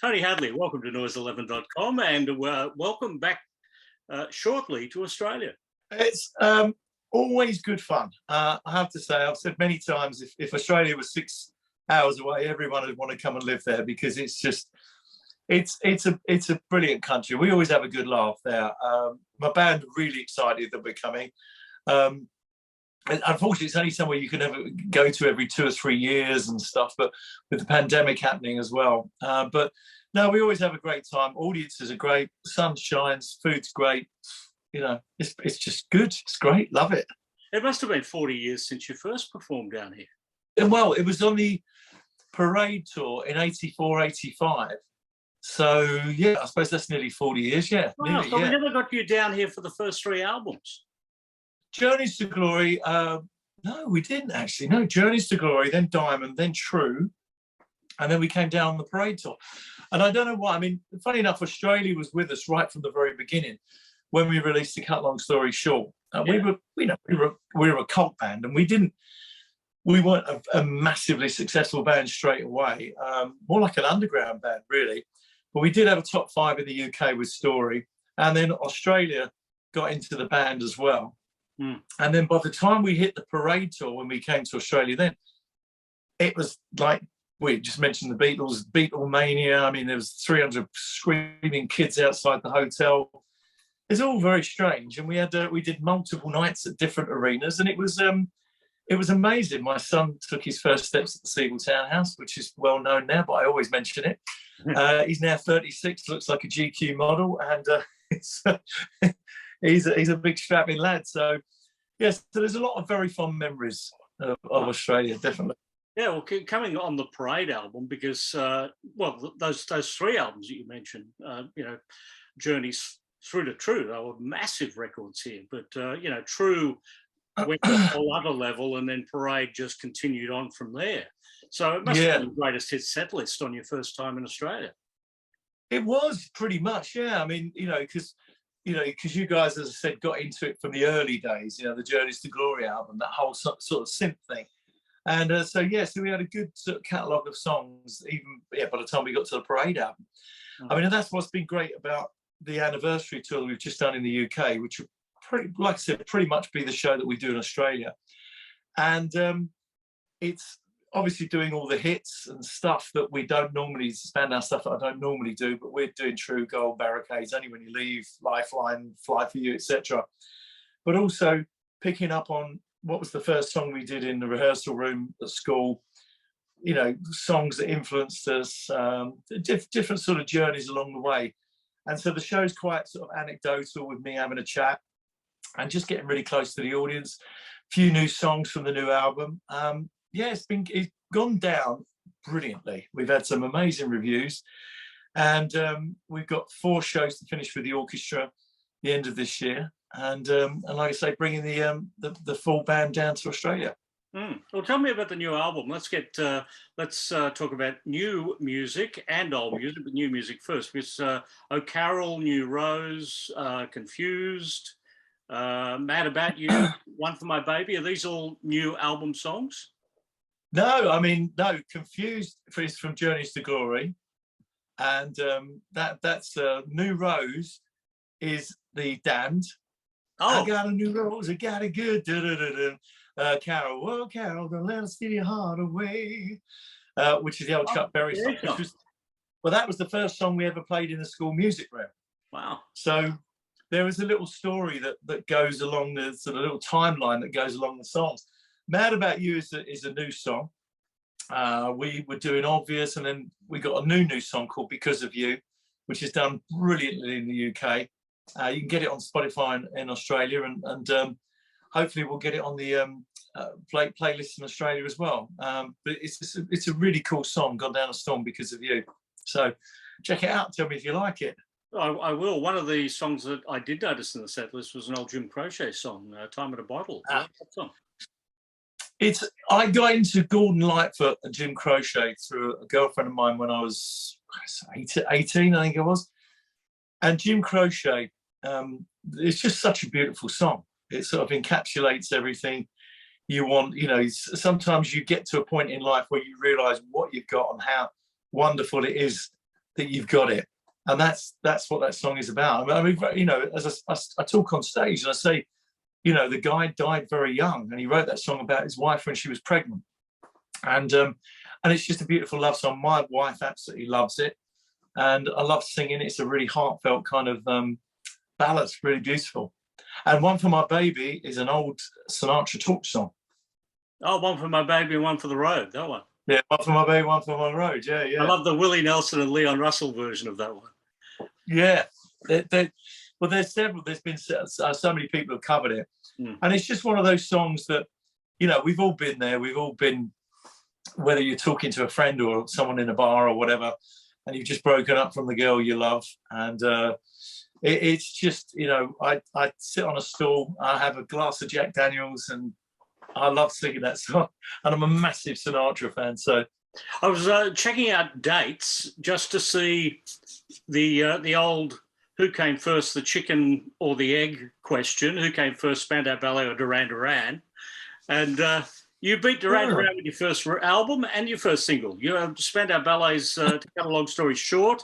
Tony Hadley, welcome to noise11.com and welcome back shortly to Australia. It's always good fun. I have to say, I've said many times, if Australia was 6 hours away, everyone would want to come and live there because it's just, it's a brilliant country. We always have a good laugh there. My band are really excited that we're coming. Unfortunately, it's only somewhere you can ever go to every 2 or 3 years and stuff, but with the pandemic happening as well. But no, we always have a great time. Audiences are great. The sun shines. Food's great. You know, it's just good. It's great. Love it. It must have been 40 years since you first performed down here. And well, it was on the Parade tour in 84, 85. So, yeah, I suppose that's nearly 40 years, yeah. Wow, nearly, so yeah. we never got you down here for the first 3 albums. Journeys to Glory, no, we didn't actually. No, Journeys to Glory, then Diamond, then True, and then we came down on the Parade tour. And I don't know why. I mean, funny enough, Australia was with us right from the very beginning when we released the Cut Long Story Short. We were a cult band, and we weren't a massively successful band straight away. More like an underground band, really. But we did have a top 5 in the UK with Story, and then Australia got into the band as well. And then by the time we hit the Parade tour, when we came to Australia, then it was like, we just mentioned the Beatles, Beatlemania. I mean, there was 300 screaming kids outside the hotel. It's all very strange. And we did multiple nights at different arenas, and it was amazing. My son took his first steps at the Siegel Townhouse, which is well known now, but I always mention it. He's now 36, looks like a GQ model, and he's a big strapping lad. So yes, so there's a lot of very fond memories of Australia, definitely. Yeah, well, coming on the Parade album, because those 3 albums that you mentioned, Journeys Through to True, they were massive records here. But True went to a whole other level, and then Parade just continued on from there. So it must have been the greatest hit set list on your first time in Australia. It was pretty much, yeah. I mean, because you guys, as I said, got into it from the early days, the Journeys to Glory album, that whole sort of synth thing. And so we had a good sort of catalogue of songs, even by the time we got to the Parade album. I mean, and that's what's been great about the anniversary tour that we've just done in the UK, which would pretty much be the show that we do in Australia. And it's obviously doing all the hits and stuff that we don't normally, Spandau stuff that I don't normally do, but we're doing True, Gold, Barricades, Only When You Leave, Lifeline, Fly For You, etc. But also picking up on what was the first song we did in the rehearsal room at school, songs that influenced us, different sort of journeys along the way. And so the show's quite sort of anecdotal, with me having a chat and just getting really close to the audience. A few new songs from the new album. It's gone down brilliantly. We've had some amazing reviews, and we've got 4 shows to finish with the orchestra the end of this year, and like I say, bringing the full band down to Australia. Well, tell me about the new album. Let's talk about new music and old music, but new music first. Because Oh Carol, New Rose, Confused, Mad About You, One for My Baby. Are these all new album songs? No, I mean, no. Confused is from Journeys to Glory, and that's New Rose is the Damned. I got a new rose, I got a good Carol, oh Carol, don't let us steal your heart away, which is the old Chuck Berry song. That was the first song we ever played in the school music room. Wow. So there is a little story that goes along, the sort of little timeline that goes along the songs. Mad About You is a new song. We were doing Obvious, and then we got a new song called Because of You, which is done brilliantly in the UK. You can get it on Spotify in Australia, and hopefully we'll get it on the playlist in Australia as well. But it's a really cool song, Gone Down a Storm Because of You. So check it out. Tell me if you like it. I will. One of the songs that I did notice in the set list was an old Jim Croce song, Time at a Bottle. That song. I got into Gordon Lightfoot and Jim Croce through a girlfriend of mine when I was 18, I think it was. And Jim Croce, it's just such a beautiful song. It sort of encapsulates everything you want. Sometimes you get to a point in life where you realise what you've got and how wonderful it is that you've got it. And that's what that song is about. I mean, you know, as I talk on stage and I say, you know, the guy died very young, and he wrote that song about his wife when she was pregnant. And it's just a beautiful love song. My wife absolutely loves it, and I love singing. It's a really heartfelt kind of ballad, really beautiful. And One for My Baby is an old Sinatra talk song. Oh, One for My Baby and One for the Road, that one. Yeah, One for My Baby, One for My Road. Yeah, yeah. I love the Willie Nelson and Leon Russell version of that one. Yeah. Well, there's several. There's been so many people have covered it. And it's just one of those songs that, you know, we've all been there. We've all been, whether you're talking to a friend or someone in a bar or whatever, and you've just broken up from the girl you love. And it's just, you know, I sit on a stool, I have a glass of Jack Daniels, and I love singing that song. And I'm a massive Sinatra fan. So I was checking out dates just to see the old who came first, the chicken or the egg question. Who came first, Spandau Ballet or Duran Duran? And you beat Duran Duran with your first album and your first single. Your Spandau Ballet's, to cut a long story short,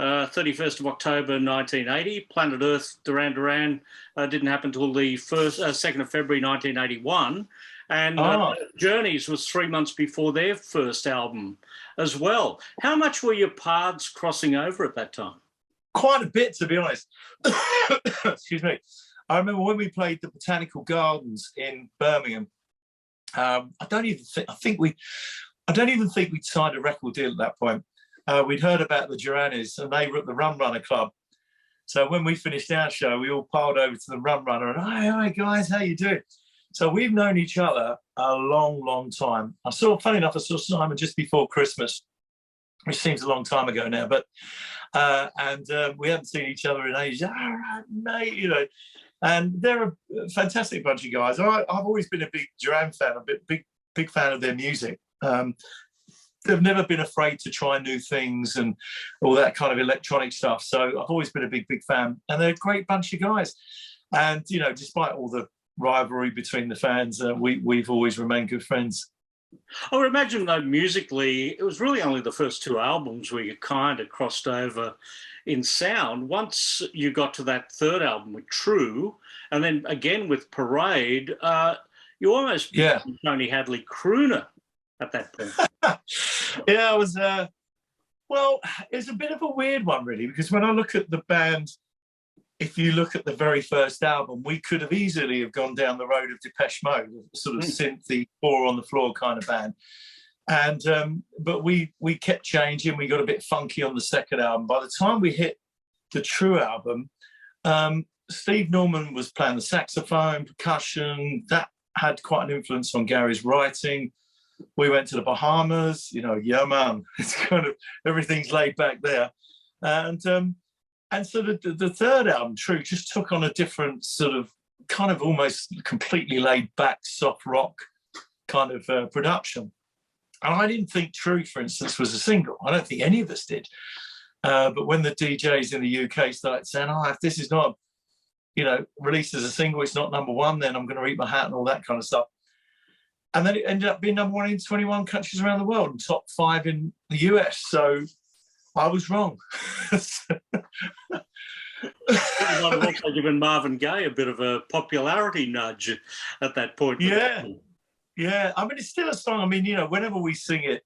31st of October 1980. Planet Earth, Duran Duran didn't happen until the 2nd of February 1981. And Journeys was 3 months before their first album as well. How much were your paths crossing over at that time? Quite a bit, to be honest. Excuse me. I remember when we played the Botanical Gardens in Birmingham. I don't even think we'd signed a record deal at that point. We'd heard about the Duranis, and they were at the Rum Runner Club. So when we finished our show, we all piled over to the Rum Runner and, hi guys, how you doing? So we've known each other a long, long time. Funny enough, I saw Simon just before Christmas, which seems a long time ago now, but we haven't seen each other in ages. All right, mate, you know. And they're a fantastic bunch of guys. I've always been a big Duran fan, a big fan of their music. They've never been afraid to try new things and all that kind of electronic stuff. So I've always been a big fan. And they're a great bunch of guys. And, you know, despite all the rivalry between the fans, we've always remained good friends. I would imagine, though, musically, it was really only the first two albums where you kind of crossed over in sound. Once you got to that third album with True, and then again with Parade, you almost became Tony Hadley crooner at that point. Yeah, I was... well, it's a bit of a weird one, really, because when I look at the band, if you look at the very first album, we could have easily have gone down the road of Depeche Mode, sort of synthy, four on the floor kind of band. And but we kept changing. We got a bit funky on the second album. By the time we hit the True album, Steve Norman was playing the saxophone, percussion. That had quite an influence on Gary's writing. We went to the Bahamas. You know, yeah, man. It's kind of everything's laid back there, and so the third album, True, just took on a different sort of kind of almost completely laid back soft rock kind of production. And I didn't think True, for instance, was a single. I don't think any of us did. But when the DJs in the UK started saying, if this is not, you know, released as a single, it's not number one, then I'm going to eat my hat and all that kind of stuff. And then it ended up being number one in 21 countries around the world and top 5 in the US. So I was wrong. You might have also given Marvin Gaye a bit of a popularity nudge at that point. Yeah, I mean, it's still a song. I mean, you know, whenever we sing it,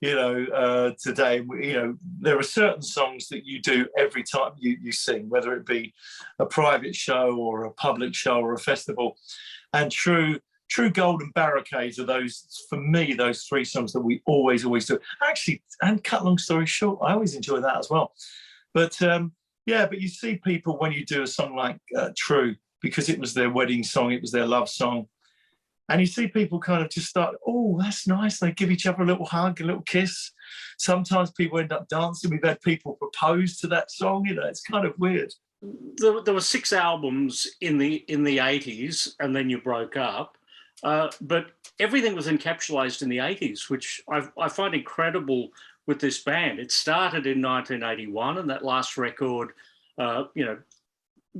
you know, today, you know, there are certain songs that you do every time you sing, whether it be a private show or a public show or a festival. And True, Gold and Barricades are those, for me, those 3 songs that we always do. Actually, and cut long story short, I always enjoy that as well. But, but you see people when you do a song like True, because it was their wedding song, it was their love song, and you see people kind of just start, oh, that's nice. They give each other a little hug, a little kiss. Sometimes people end up dancing. We've had people propose to that song. You know, it's kind of weird. There were 6 albums in the 80s, and then you broke up. But everything was encapsulated in the 80s, which I find incredible with this band. It started in 1981, and that last record, you know,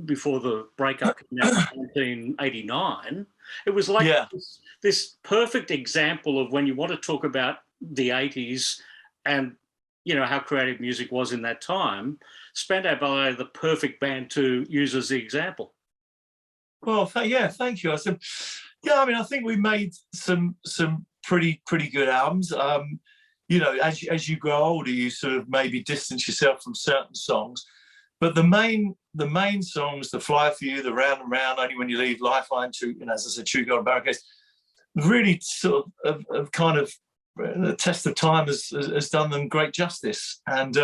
before the breakup came out in 1989. It was like this perfect example of when you want to talk about the 80s and you know, how creative music was in that time, Spandau Ballet are the perfect band to use as the example. Well, yeah, thank you. I said, yeah, I mean, I think we made some pretty good albums. You know, as you grow older, you sort of maybe distance yourself from certain songs, but the main songs, the Fly for You, the Round and Round, Only When You Leave, Lifeline, to, you know, as I said, True Golden Barricades, really sort of kind of the test of time has done them great justice, and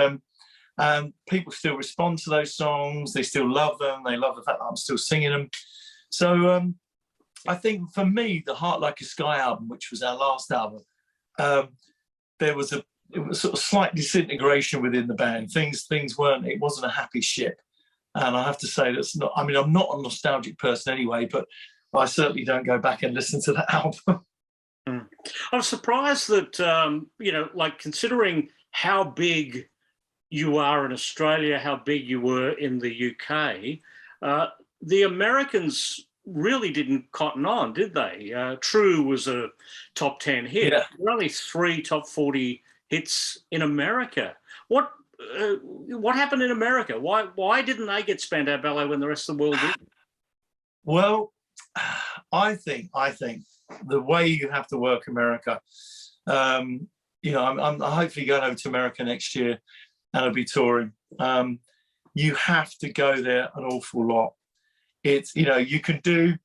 people still respond to those songs. They still love them. They love the fact that I'm still singing them. So I think for me, the Heart Like a Sky album, which was our last album, it was sort of slight disintegration within the band. It wasn't a happy ship. And I have to say that's not, I mean, I'm not a nostalgic person anyway, but I certainly don't go back and listen to that album. I'm surprised that, you know, like considering how big you are in Australia, how big you were in the UK, the Americans really didn't cotton on, did they? True was a top 10 hit. Yeah. There were only 3 top 40 hits in America. What happened in America? Why didn't they get Spandau Ballet when the rest of the world did? Well, I think the way you have to work America, you know, I'm hopefully going over to America next year and I'll be touring. You have to go there an awful lot. It's, you know, you can do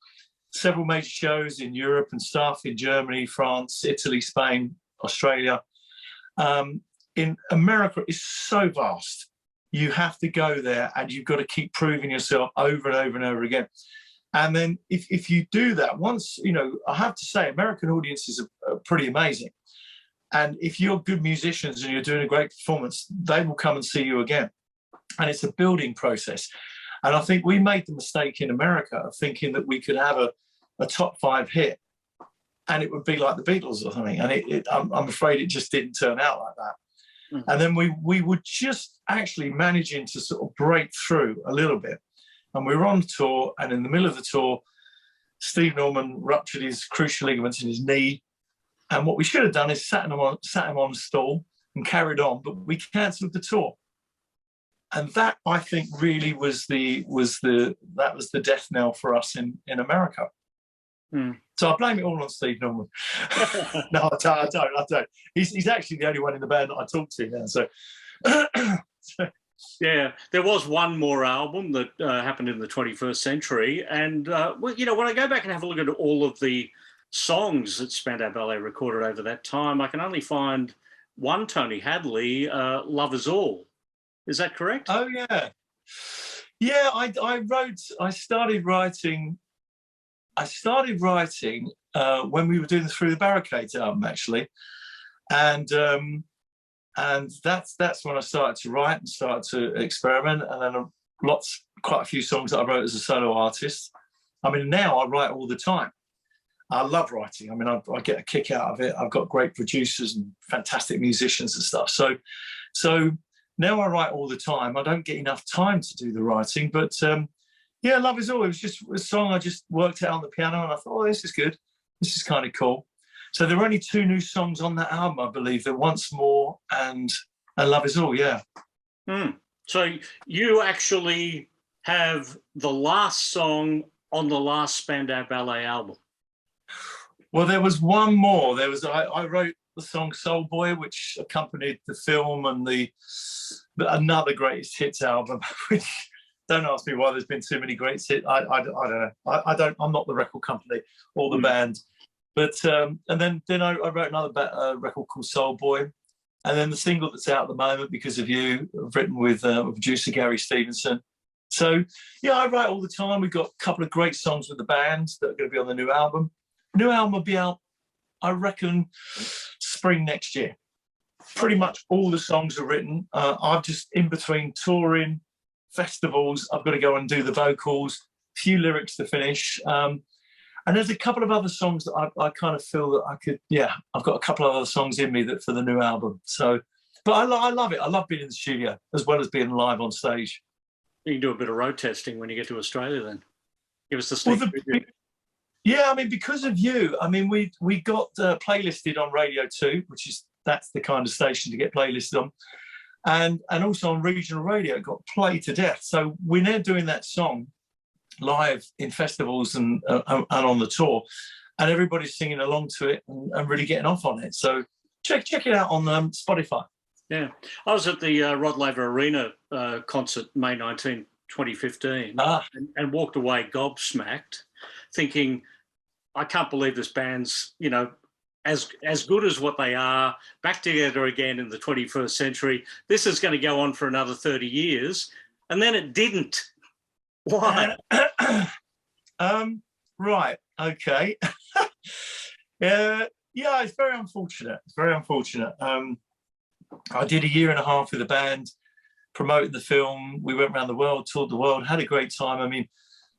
several major shows in Europe and stuff, in Germany, France, Italy, Spain, Australia. In America, it's so vast. You have to go there and you've got to keep proving yourself over and over and over again. And then if you do that, once, you know, I have to say, American audiences are pretty amazing. And if you're good musicians and you're doing a great performance, they will come and see you again. And it's a building process. And I think we made the mistake in America of thinking that we could have a top 5 hit and it would be like the Beatles or something. And I'm afraid it just didn't turn out like that. Mm-hmm. And then we were just actually managing to sort of break through a little bit. And we were on tour, and in the middle of the tour, Steve Norman ruptured his cruciate ligaments in his knee. And what we should have done is sat him on a stall and carried on, but we cancelled the tour. And that, I think, really was the death knell for us in America. So I blame it all on Steve Norman. No, I don't. He's actually the only one in the band that I talk to now. So. Yeah, there was one more album that happened in the 21st century. And, well, you know, when I go back and have a look at all of the songs that Spandau Ballet recorded over that time, I can only find one Tony Hadley, Love Is All. Is that correct? Oh, yeah. Yeah, I started writing when we were doing the Through the Barricades album, actually. And that's when I started to write and started to experiment. And then quite a few songs that I wrote as a solo artist. I mean, now I write all the time. I love writing. I mean, I get a kick out of it. I've got great producers and fantastic musicians and stuff. So now I write all the time. I don't get enough time to do the writing, but yeah, Love Is All. It was just a song I just worked out on the piano, and I thought, oh, this is good. This is kind of cool. So there are only 2 new songs on that album, I believe. They're Once More and Love Is All, yeah. So you actually have the last song on the last Spandau Ballet album. Well, there was one more. I wrote the song Soul Boy, which accompanied the film, and another greatest hits album, which don't ask me why there's been too many greatest hits. I don't know. I'm not the record company or the band. But and then I wrote another record called Soul Boy, and then the single that's out at the moment, Because of You, I've written with producer Gary Stevenson. So yeah, I write all the time. We've got a couple of great songs with the band that are going to be on the new album. New album will be out, I reckon, spring next year. Pretty much all the songs are written. I've just, in between touring, festivals, I've got to go and do the vocals, a few lyrics to finish. And there's a couple of other songs that I kind of feel that I could, yeah, I've got a couple of other songs in me that for the new album. So, but I love it. I love being in the studio as well as being live on stage. You can do a bit of road testing when you get to Australia then. Give us the sneak preview. Yeah, I mean, Because of You, I mean, we got playlisted on Radio 2, that's the kind of station to get playlisted on. and also on regional radio, it got played to death. So we're now doing that song live in festivals and on the tour, and everybody's singing along to it and really getting off on it. So check it out on Spotify. Yeah, I was at the Rod Laver Arena concert May 19, 2015, and walked away gobsmacked, thinking, I can't believe this band's, you know, as good as what they are, back together again in the 21st century. This is going to go on for another 30 years. And then it didn't. Why? Right, okay. Yeah, it's very unfortunate. It's very unfortunate. I did a year and a half with the band, promoted the film. We went around the world, toured the world, had a great time. I mean,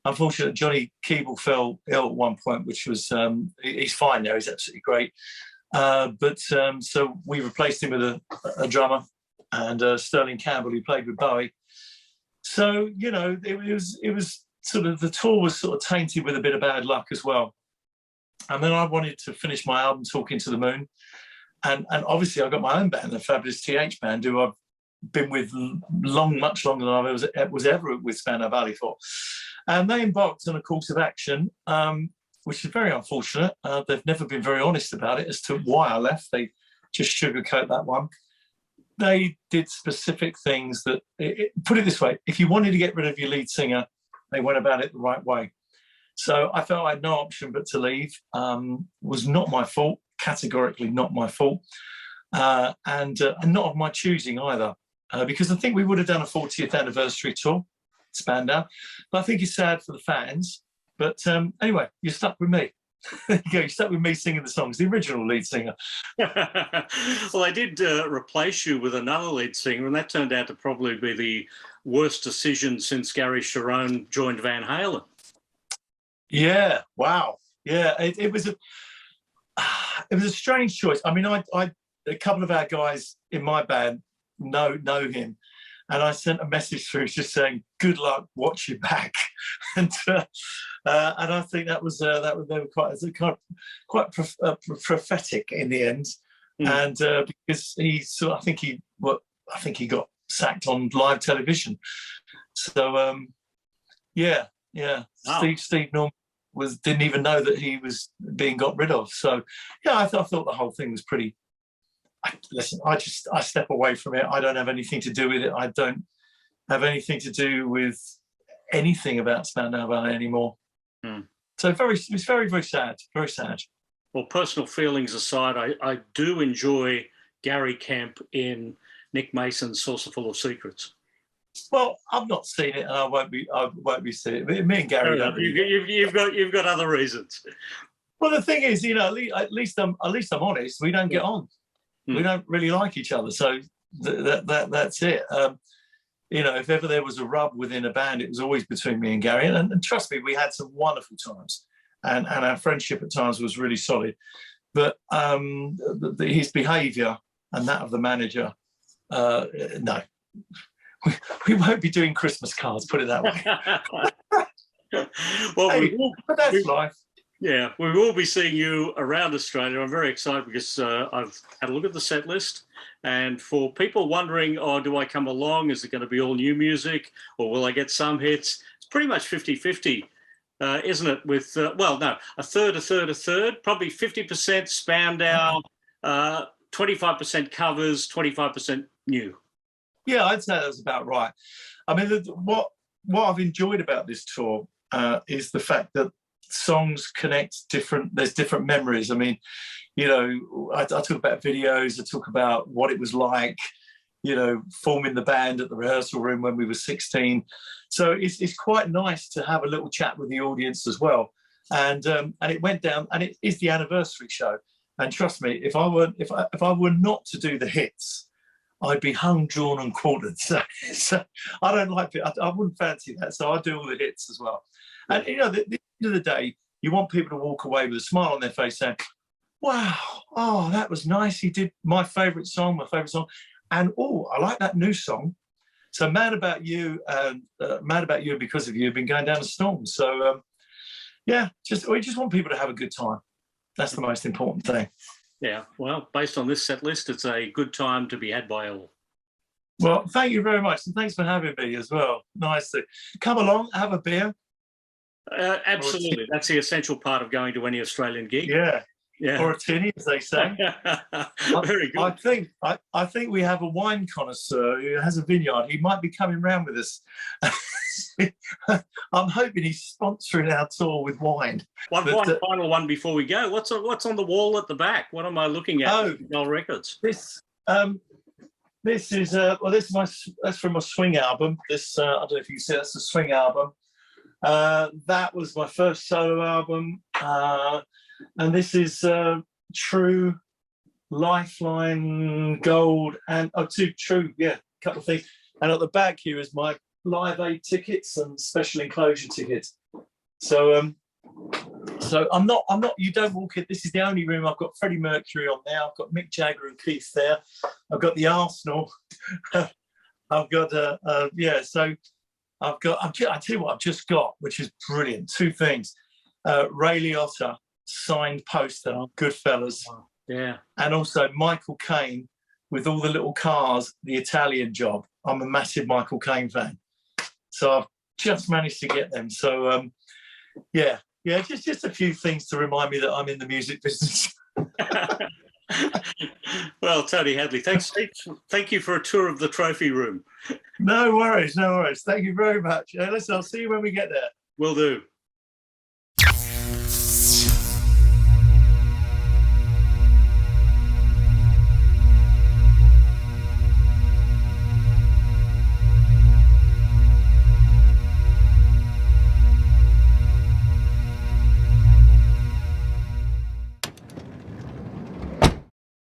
unfortunately, Johnny Keeble fell ill at one point, which was, he's fine now, he's absolutely great. So we replaced him with a drummer, and Sterling Campbell, who played with Bowie. So, you know, it was sort of, the tour was sort of tainted with a bit of bad luck as well. And then I wanted to finish my album, Talking to the Moon. And obviously I got my own band, the Fabulous TH Band, who I've been with much longer than I was ever with Spandau Ballet for. And they embarked on a course of action, which is very unfortunate. They've never been very honest about it as to why I left. They just sugarcoat that one. They did specific things that, put it this way, if you wanted to get rid of your lead singer, they went about it the right way. So I felt I had no option but to leave. Was not my fault, categorically not my fault, and not of my choosing either, because I think we would have done a 40th anniversary tour, Spandau, but I think it's sad for the fans. But anyway, you're stuck with me. There you go, you're stuck with me singing the songs, the original lead singer. Well, I did replace you with another lead singer, and that turned out to probably be the worst decision since Gary Sharon joined Van Halen. Yeah, wow. Yeah, it was a strange choice. I mean, I a couple of our guys in my band know him, and I sent a message through just saying, "Good luck, watch your back," and I think they were quite prophetic in the end, and because I think he got sacked on live television. So yeah. Wow. Steve Norman didn't even know that he was being got rid of. So yeah, I thought the whole thing was pretty. Listen, I step away from it. I don't have anything to do with it. I don't have anything to do with anything about Spandau Ballet anymore. So it's very, very sad. Very sad. Well, personal feelings aside, I do enjoy Gary Kemp in Nick Mason's Saucerful of Secrets. Well, I've not seen it, and I won't be seeing it. Me and Gary don't. You've got other reasons. Well, the thing is, you know, at least I'm honest. We don't get on. We don't really like each other, so that's it. You know, if ever there was a rub within a band, it was always between me and Gary. And trust me, we had some wonderful times, and our friendship at times was really solid. But his behaviour and that of the manager, no. We won't be doing Christmas cards, put it that way. Well, hey, but that's life. Yeah, we will be seeing you around Australia. I'm very excited because I've had a look at the set list. And for people wondering, oh, do I come along? Is it going to be all new music, or will I get some hits? It's pretty much 50-50, isn't it? With, well, no, a third, probably 50% Spandau, 25% covers, 25% new. Yeah, I'd say that's about right. I mean, what I've enjoyed about this tour is the fact that songs connect there's different memories. I mean, you know, I talk about videos, I talk about what it was like, you know, forming the band at the rehearsal room when we were 16. So it's quite nice to have a little chat with the audience as well. And it went down, and it is the anniversary show. And trust me, if I were not to do the hits, I'd be hung, drawn, and quartered. So I don't like it. I wouldn't fancy that. So I do all the hits as well. And you know, at the end of the day, you want people to walk away with a smile on their face, saying, "Wow, oh, that was nice. He did my favourite song, and oh, I like that new song." So "Mad About You" and "Mad About You" and "Because of You" have been going down a storm. So yeah, we just want people to have a good time. That's the most important thing. Yeah, well, based on this set list, it's a good time to be had by all. Well, thank you very much, and thanks for having me as well. Nice to come along, have a beer. Absolutely, that's the essential part of going to any Australian gig. Yeah, or a tinny, as they say. Very good. I think we have a wine connoisseur who has a vineyard. He might be coming round with us. I'm hoping he's sponsoring our tour with wine. One final one before we go. What's on the wall at the back? What am I looking at? Oh, Old records. This is that's from my swing album. This I don't know if you can see, that's a swing album. That was my first solo album, and this is True, Lifeline, Gold, and True, a couple of things. And at the back here is my Live Aid tickets and special enclosure tickets. So I'm not. You don't walk in. This is the only room I've got Freddie Mercury on there. I've got Mick Jagger and Keith there. I've got the Arsenal. I've got So I've got. I tell you what I've just got, which is brilliant. Two things: Ray Liotta signed poster, Goodfellas. Yeah, and also Michael Caine with all the little cars, The Italian Job. I'm a massive Michael Caine fan, so I've just managed to get them. So just a few things to remind me that I'm in the music business. Well, Tony Hadley, thank you for a tour of the trophy room. No worries. Thank you very much. Listen, I'll see you when we get there. Will do.